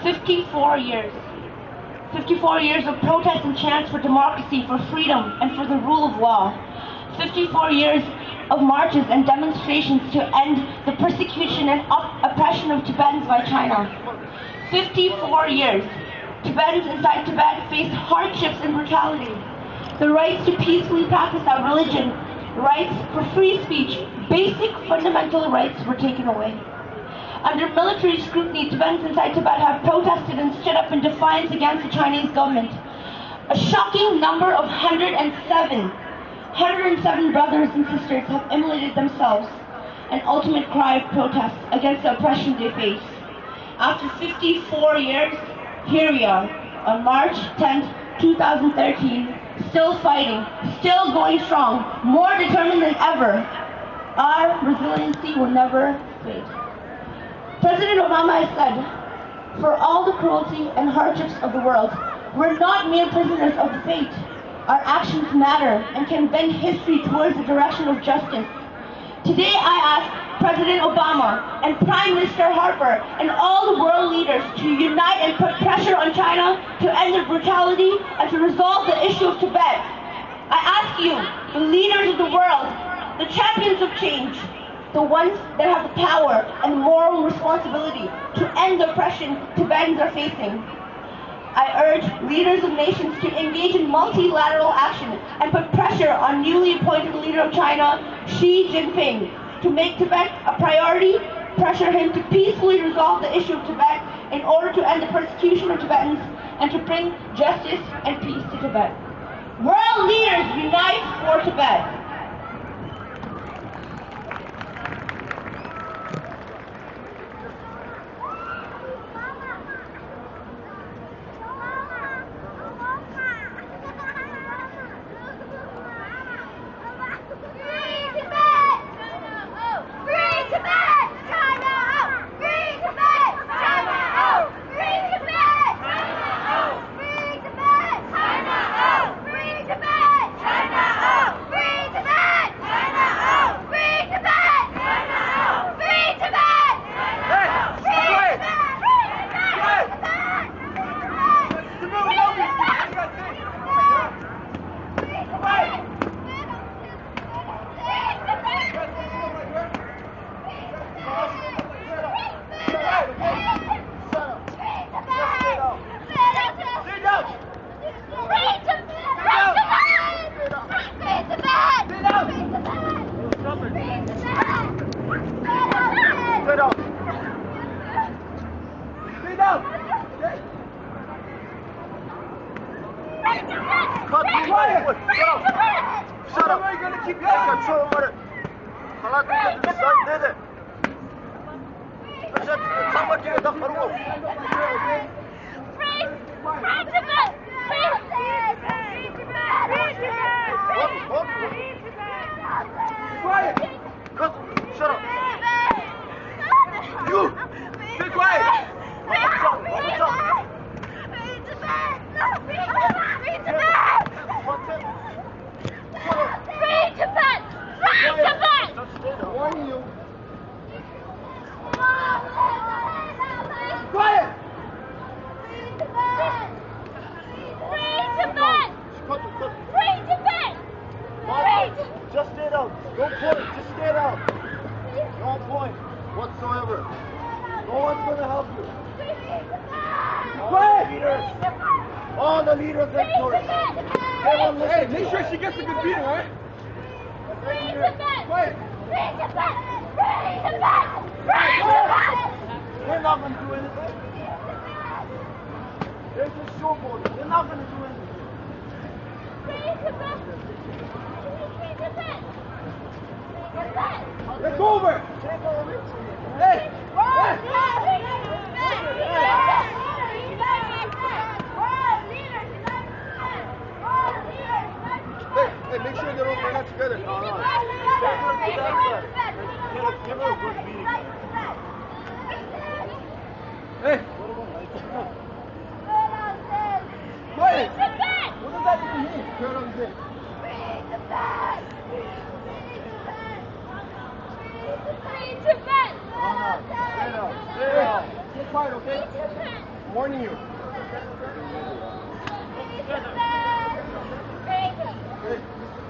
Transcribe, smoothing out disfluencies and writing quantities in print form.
54 years. 54 years of protest and chants for democracy, for freedom, and for the rule of law. 54 years of marches and demonstrations to end the persecution and oppression of Tibetans by China. 54 years. Tibetans inside Tibet faced hardships and brutality. The rights to peacefully practice our religion, rights for free speech, basic fundamental rights were taken away. Under military scrutiny, Tibetans inside Tibet have protested and stood up in defiance against the Chinese government. A shocking number of 107 brothers and sisters have immolated themselves, an ultimate cry of protest against the oppression they face. After 54 years, here we are, on March 10th, 2013, still fighting, still going strong, more determined than ever. Our resiliency will never fade. President Obama has said, for all the cruelty and hardships of the world, we're not mere prisoners of fate. Our actions matter and can bend history towards the direction of justice. Today I ask President Obama and Prime Minister Harper and all the world leaders to unite and put pressure on China to end their brutality and to resolve the issue of Tibet. I ask you, the leaders of the world, the champions of change, the ones that have the power and moral responsibility to end the oppression Tibetans are facing. I urge leaders of nations to engage in multilateral action and put pressure on newly appointed leader of China, Xi Jinping, to make Tibet a priority, pressure him to peacefully resolve the issue of Tibet in order to end the persecution of Tibetans and to bring justice and peace to Tibet. World leaders, unite for Tibet. Shut up! How are you going to keep your control over it? Quiet! Shut up! You! Be quiet! Quiet! Just stay down. Don't point. Just stay down. Don't point whatsoever. No one's going to help you. Quiet! All the leaders next door. Hey, make sure she gets a good beating, all right? Quiet! They're not going to do anything. They're just showboating. They're not going to do anything. It's over! Hey! Hey, make sure they're not together. No. Give her a good beating. Hey! Quiet! What does that even mean? Turn on the outside, okay? I'm warning you. Okay.